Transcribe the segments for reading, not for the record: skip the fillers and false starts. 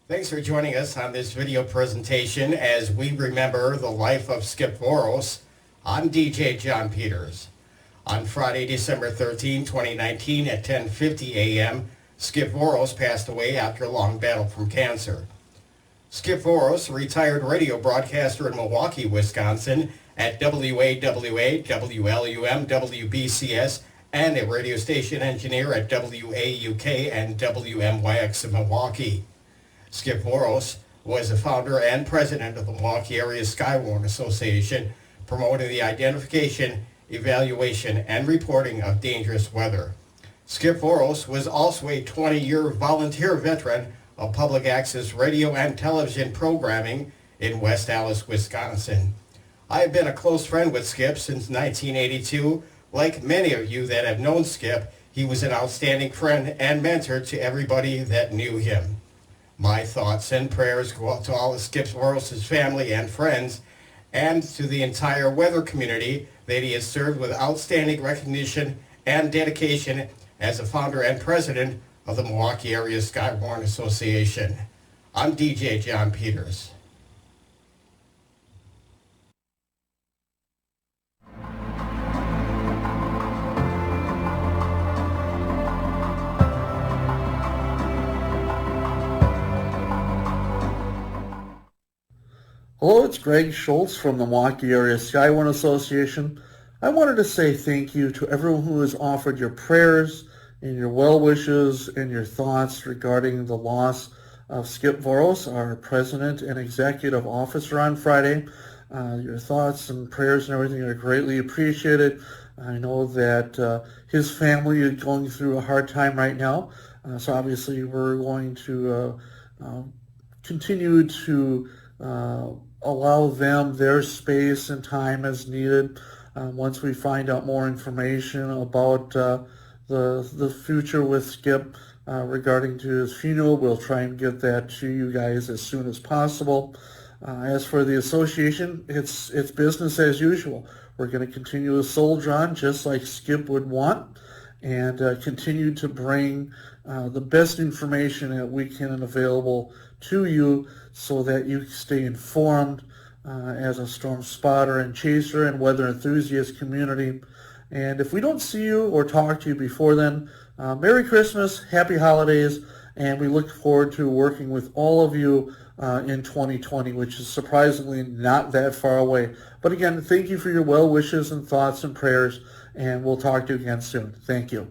Thanks for joining us on this video presentation as we remember the life of Skip Voros. I'm DJ John Peterz. On Friday, December 13, 2019 at 10:50 a.m., Skip Voros passed away after a long battle from cancer. Skip Voros, a retired radio broadcaster in Milwaukee, Wisconsin at WAWA, WLUM, WBCS, and a radio station engineer at WAUK and WMYX in Milwaukee. Skip Voros was the founder and president of the Milwaukee Area Skywarn Association, promoting the identification, evaluation, and reporting of dangerous weather. Skip Voros was also a 20-year volunteer veteran of public access radio and television programming in West Allis, Wisconsin. I have been a close friend with Skip since 1982. Like many of you that have known Skip, he was an outstanding friend and mentor to everybody that knew him. My thoughts and prayers go out to all of Skip Voros' family and friends, and to the entire weather community that he has served with outstanding recognition and dedication as the founder and president of the Milwaukee Area Skywarn Association. I'm DJ John Peterz. Hello, it's Greg Schultz from the Milwaukee Area Skywarn Association. I wanted to say thank you to everyone who has offered your prayers and your well wishes and your thoughts regarding the loss of Skip Voros, our president and executive officer, on Friday. Your thoughts and prayers and everything are greatly appreciated. I know that his family is going through a hard time right now, so obviously we're going to continue to allow them their space and time as needed. Once we find out more information about the future with Skip regarding to his funeral, we'll try and get that to you guys as soon as possible. As for the association, it's business as usual. We're going to continue to soldier on just like Skip would want, and continue to bring the best information that we can available to you so that you stay informed as a storm spotter and chaser and weather enthusiast community. And if we don't see you or talk to you before then, Merry Christmas, Happy Holidays, and we look forward to working with all of you in 2020, which is surprisingly not that far away. But again, thank you for your well wishes and thoughts and prayers, and we'll talk to you again soon. Thank you.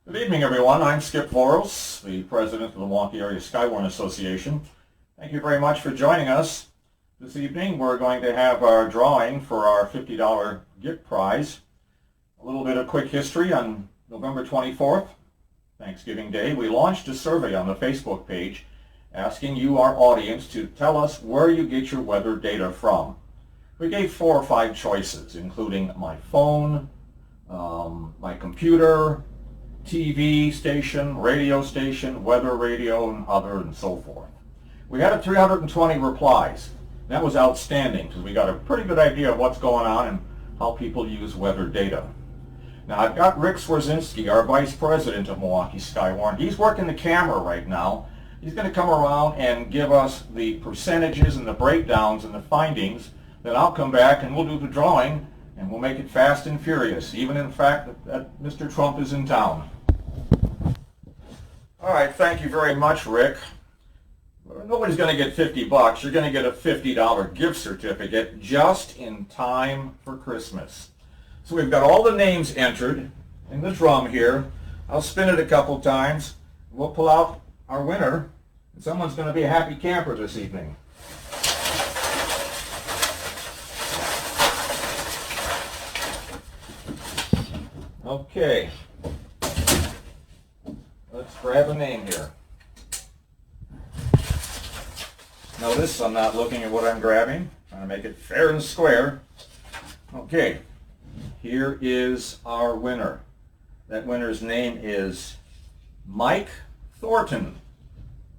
Good evening, everyone. I'm Skip Voros, the president of the Milwaukee Area Skywarn Association. Thank you very much for joining us. This evening we're going to have our drawing for our $50 gift prize. A little bit of quick history. On November 24th, Thanksgiving Day, we launched a survey on the Facebook page asking you, our audience, to tell us where you get your weather data from. We gave 4 or 5 choices, including my phone, my computer, TV station, radio station, weather radio, and other, and so forth. We had 320 replies. That was outstanding because we got a pretty good idea of what's going on and how people use weather data. Now I've got Rick Swarzinski, our vice president of Milwaukee Skywarn. He's working the camera right now. He's going to come around and give us the percentages and the breakdowns and the findings. Then I'll come back and we'll do the drawing, and we'll make it fast and furious, even in the fact that Mr. Trump is in town. All right, thank you very much, Rick. Nobody's going to get $50. You're going to get a $50 gift certificate just in time for Christmas. So we've got all the names entered in the drum here. I'll spin it a couple times. We'll pull out our winner, and someone's going to be a happy camper this evening. Okay. Let's grab a name here. Notice I'm not looking at what I'm grabbing. Trying to make it fair and square. Okay. Here is our winner. That winner's name is Mike Thornton.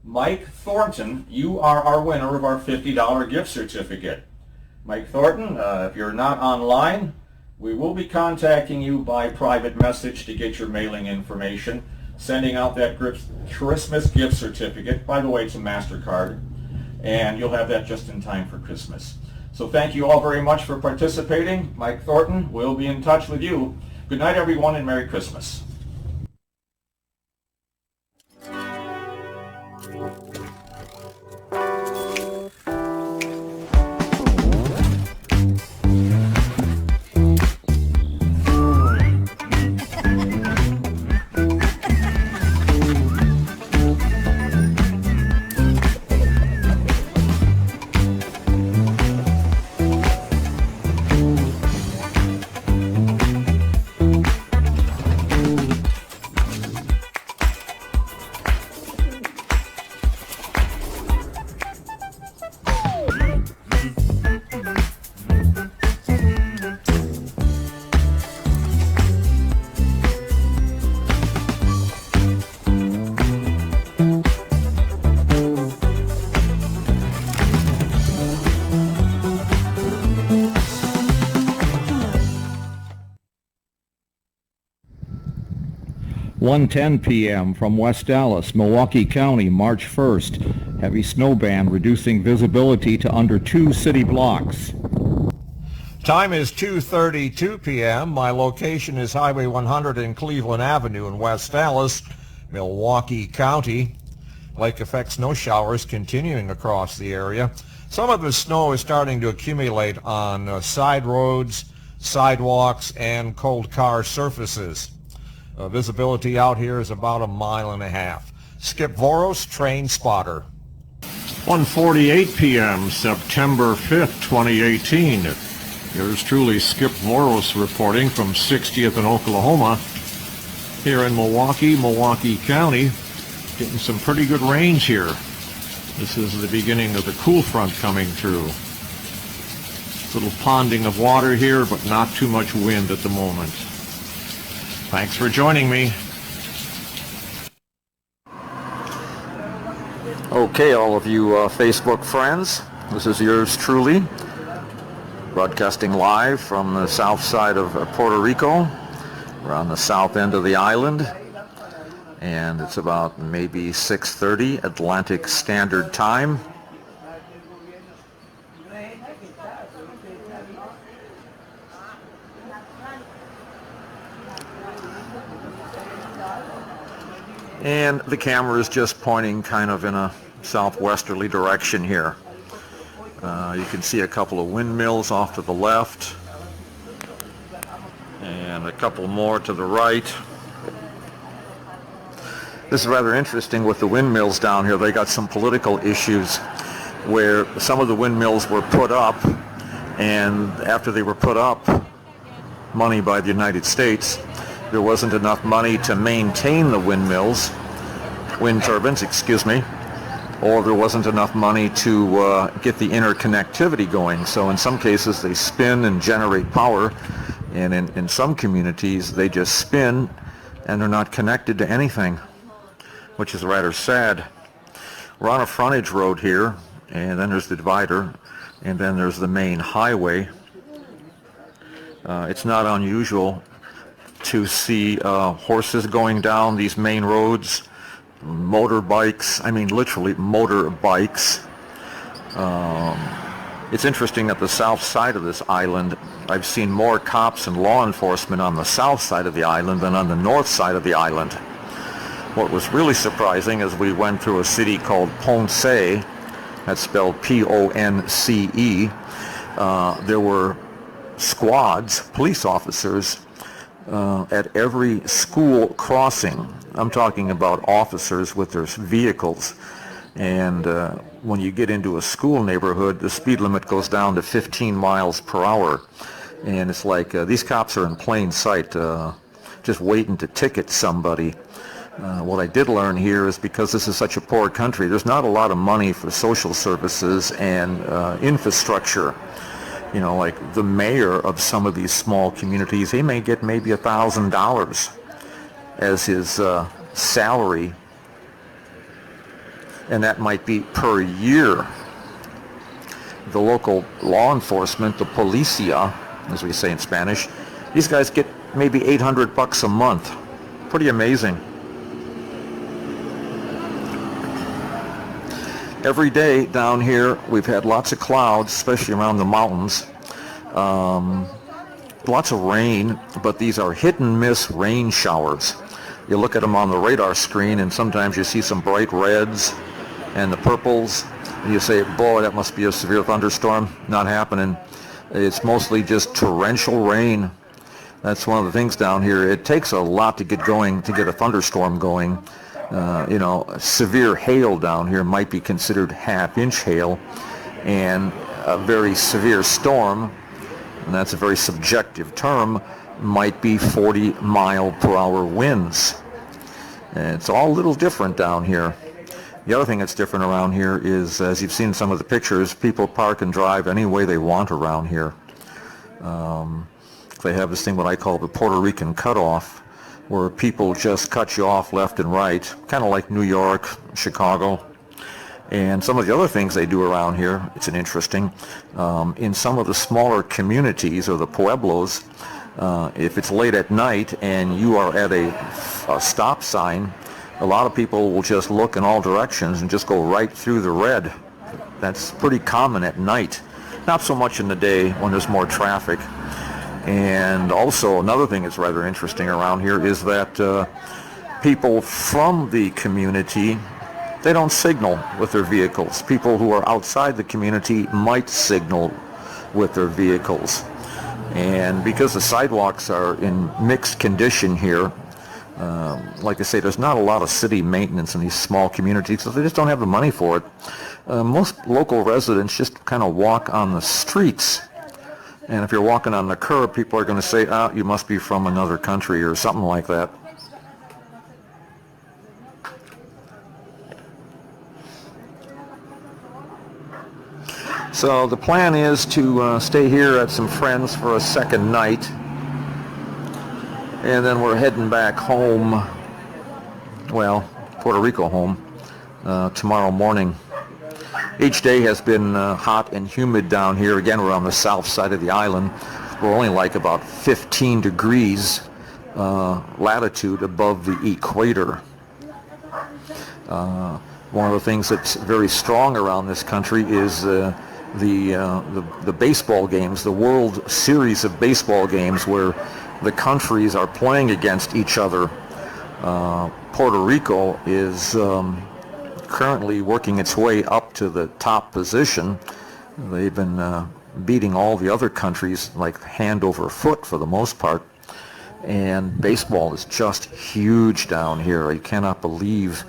Mike Thornton, you are our winner of our $50 gift certificate. Mike Thornton, if you're not online, we will be contacting you by private message to get your mailing information, sending out that Christmas gift certificate. By the way, it's a MasterCard, and you'll have that just in time for Christmas. So thank you all very much for participating. Mike Thornton, we'll be in touch with you. Good night, everyone, and Merry Christmas. (1:10 p.m. from West Dallas, Milwaukee County, March 1st. Heavy snow band reducing visibility to under 2 city blocks. Time is 2:32 p.m. My location is Highway 100 and Cleveland Avenue in West Dallas, Milwaukee County. Lake effect snow showers continuing across the area. Some of the snow is starting to accumulate on side roads, sidewalks, and cold car surfaces. Visibility out here is about 1.5 miles. Skip Voros, train spotter. 1:48 p.m., September 5th, 2018. Yours truly, Skip Voros, reporting from 60th and Oklahoma. Here in Milwaukee County, getting some pretty good rains here. This is the beginning of the cool front coming through. Little ponding of water here, but not too much wind at the moment. Thanks for joining me. Okay, all of you Facebook friends, this is yours truly, broadcasting live from the south side of Puerto Rico. We're on the south end of the island, and it's about maybe 6:30 Atlantic Standard Time. And the camera is just pointing kind of in a southwesterly direction here. You can see a couple of windmills off to the left and a couple more to the right. This is rather interesting with the windmills down here. They got some political issues where some of the windmills were put up, and after they were put up, money by the United States, there wasn't enough money to maintain the wind turbines, or there wasn't enough money to get the interconnectivity going. So in some cases they spin and generate power, and in some communities they just spin and they're not connected to anything, which is rather sad. We're on a frontage road here, and then there's the divider, and then there's the main highway. It's not unusual to see horses going down these main roads, motorbikes, I mean literally motorbikes. It's interesting that the south side of this island, I've seen more cops and law enforcement on the south side of the island than on the north side of the island. What was really surprising is we went through a city called Ponce, that's spelled P-O-N-C-E. There were squads, police officers, at every school crossing. I'm talking about officers with their vehicles. And when you get into a school neighborhood, the speed limit goes down to 15 miles per hour. And it's like these cops are in plain sight, just waiting to ticket somebody. What I did learn here is because this is such a poor country, there's not a lot of money for social services and infrastructure. You know, like the mayor of some of these small communities, he may get maybe $1,000 as his salary. and that might be per year. The local law enforcement, the policia, as we say in Spanish, these guys get maybe $800 a month. Pretty amazing. Every day down here we've had lots of clouds, especially around the mountains. Lots of rain, but these are hit and miss rain showers. You look at them on the radar screen and sometimes you see some bright reds and the purples, and you say, boy, that must be a severe thunderstorm. Not happening. It's mostly just torrential rain. That's one of the things down here. It takes a lot to get going, to get a thunderstorm going. Severe hail down here might be considered half-inch hail, and a very severe storm, and that's a very subjective term, might be 40-mile-per-hour winds. And it's all a little different down here. The other thing that's different around here is, as you've seen some of the pictures, people park and drive any way they want around here. They have this thing what I call the Puerto Rican cutoff, where people just cut you off left and right, kind of like New York, Chicago. And some of the other things they do around here, it's an interesting, in some of the smaller communities or the pueblos, if it's late at night and you are at a stop sign, a lot of people will just look in all directions and just go right through the red. That's pretty common at night. Not so much in the day when there's more traffic. And also another thing that's rather interesting around here is that people from the community, they don't signal with their vehicles. People who are outside the community might signal with their vehicles. And because the sidewalks are in mixed condition here, like I say, there's not a lot of city maintenance in these small communities, so they just don't have the money for it. Most local residents just kind of walk on the streets. And if you're walking on the curb, people are going to say, you must be from another country or something like that. So the plan is to stay here at some friends for a second night. And then we're heading back home, well, Puerto Rico home, tomorrow morning. Each day has been hot and humid down here. Again, we're on the south side of the island. We're only like about 15 degrees latitude above the equator. One of the things that's very strong around this country is the baseball games, the World Series of baseball games where the countries are playing against each other. Puerto Rico is currently working its way up to the top position. They've been beating all the other countries like hand over foot for the most part. And baseball is just huge down here. I cannot believe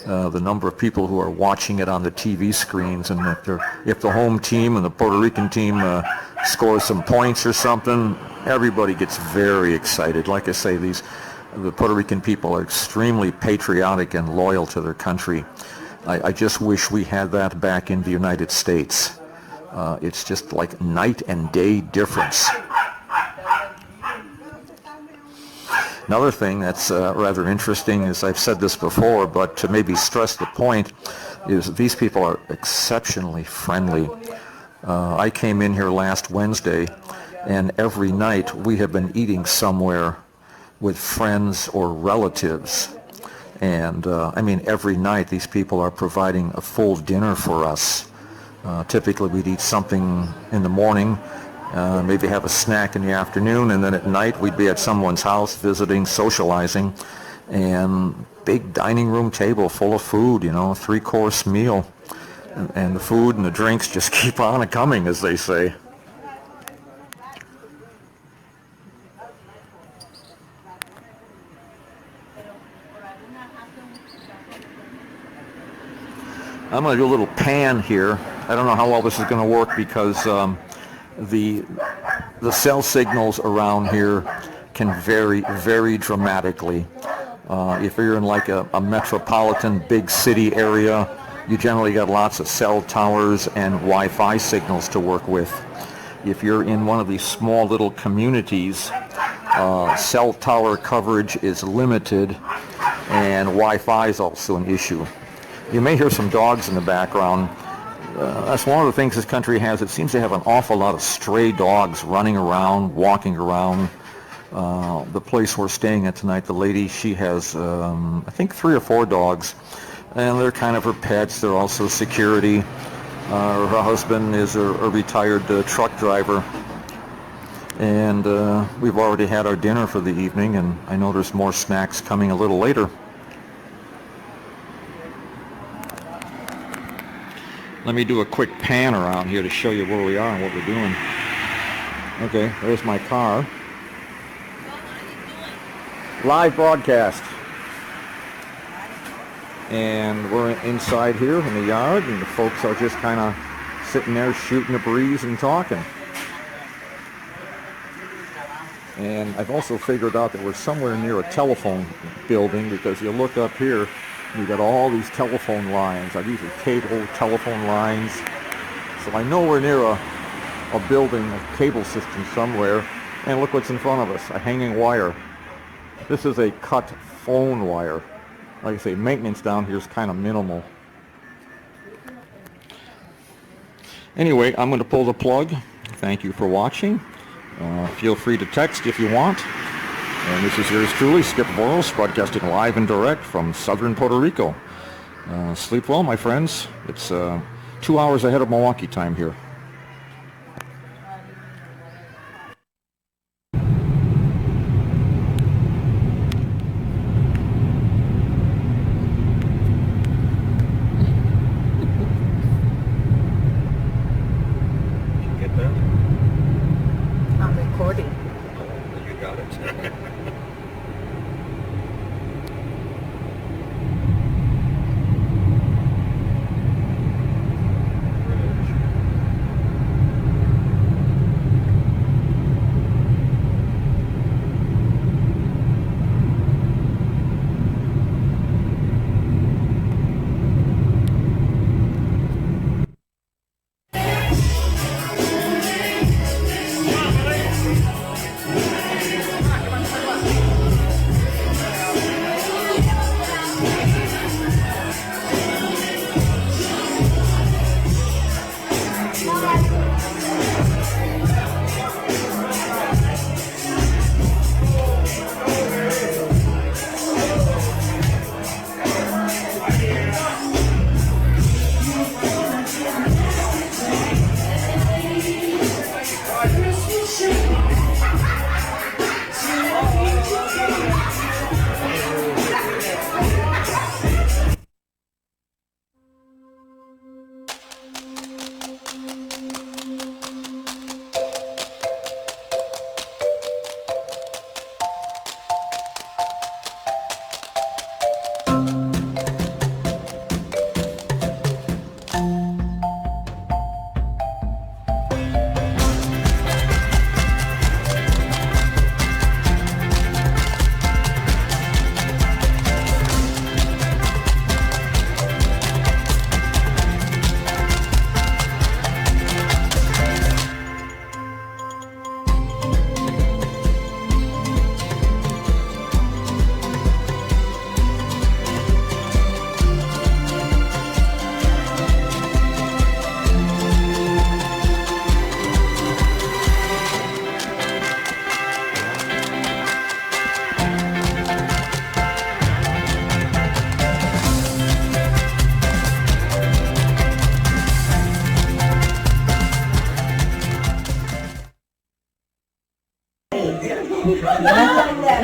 the number of people who are watching it on the TV screens. And if the home team and the Puerto Rican team scores some points or something, everybody gets very excited. Like I say, the Puerto Rican people are extremely patriotic and loyal to their country. I just wish we had that back in the United States. It's just like night and day difference. Another thing that's rather interesting is, I've said this before, but to maybe stress the point, is these people are exceptionally friendly. I came in here last Wednesday, and every night we have been eating somewhere with friends or relatives. And I mean, every night these people are providing a full dinner for us. Typically we'd eat something in the morning, maybe have a snack in the afternoon, and then at night we'd be at someone's house visiting, socializing, and big dining room table full of food, a 3-course meal. And the food and the drinks just keep on coming, as they say. I'm going to do a little pan here. I don't know how well this is going to work because the cell signals around here can vary very dramatically. If you're in like a metropolitan big city area, you generally got lots of cell towers and Wi-Fi signals to work with. If you're in one of these small little communities, cell tower coverage is limited and Wi-Fi is also an issue. You may hear some dogs in the background. That's one of the things this country has. It seems to have an awful lot of stray dogs running around, walking around. The place we're staying at tonight, the lady, she has, I think 3 or 4 dogs, and they're kind of her pets. They're also security. Her husband is a retired truck driver, and we've already had our dinner for the evening, and I know there's more snacks coming a little later. Let me do a quick pan around here to show you where we are and what we're doing. Okay, there's my car. Live broadcast. And we're inside here in the yard, and the folks are just kind of sitting there shooting a breeze and talking. And I've also figured out that we're somewhere near a telephone building, because you look up here, you got all these telephone lines. These are cable telephone lines. So I know we're near a building, a cable system somewhere. And look what's in front of us, a hanging wire. This is a cut phone wire. Like I say, maintenance down here is kind of minimal. Anyway, I'm going to pull the plug. Thank you for watching. Feel free to text if you want. And this is yours truly, Skip Voros, broadcasting live and direct from southern Puerto Rico. Sleep well, my friends. It's 2 hours ahead of Milwaukee time here. Get that? I'm recording. You got it.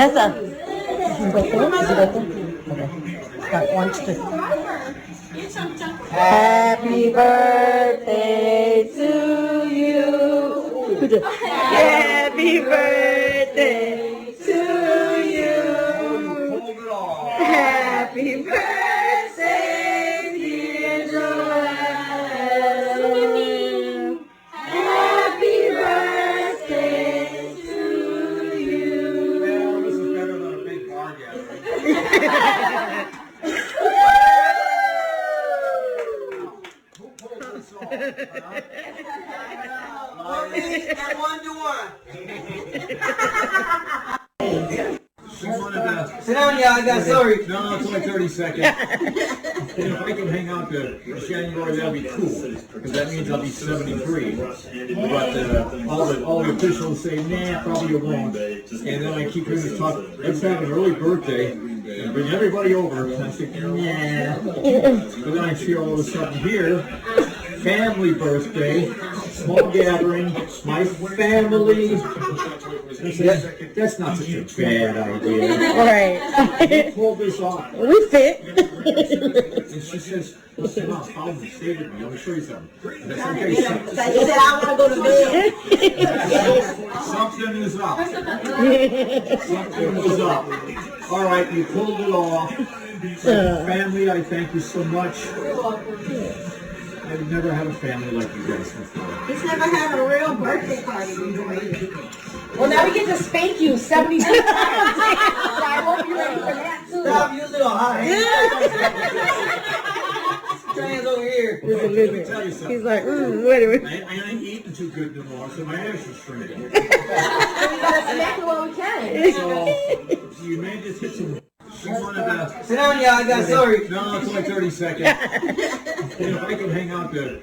Vanessa. Is he right there? Is he right there? Okay. Start 1, 2. Happy birthday to you. Happy birthday to you. Happy birthday, dear Joel. Happy birthday to you. Well, this is better than a big bar Who pulled this off? And 1 to 1. She wanted to... Sit down, y'all. I got sorry. No, it's only 30 seconds. And if I can hang out to January, that'll be cool, because that means I'll be 73. But all the officials say, nah, probably you won't. And then I keep hearing this talk, let's have an early birthday and bring everybody over. And I say, nah. But then I see all of a sudden here, family birthday, small gathering, my family. That's not such a bad idea. Right. We pulled this off. We fit. And she says, listen, Mom, stay with me. Let me show you something. And I said, okay, He said, I want to go to bed. something is up. Something is up. All right, you pulled it off. Family, I thank you so much. I've never had a family like you guys before. He's never had a real birthday party before. Well, now we get to spank you 72 times. So I hope you're ready for that too. Stop using a hot hands over here. Let me tell you something. He's like, wait a minute. I ain't eating too good no more, so my ass is shrinking. We gotta smack it while we can. So you may just hit some. She wanted to. Sit down, y'all. I got sorry. No, it's only 30 seconds. And if I can hang out to.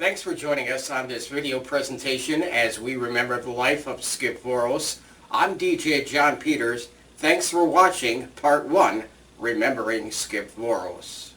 Thanks for joining us on this video presentation as we remember the life of Skip Voros. I'm DJ John Peterz. Thanks for watching Part 1, Remembering Skip Voros.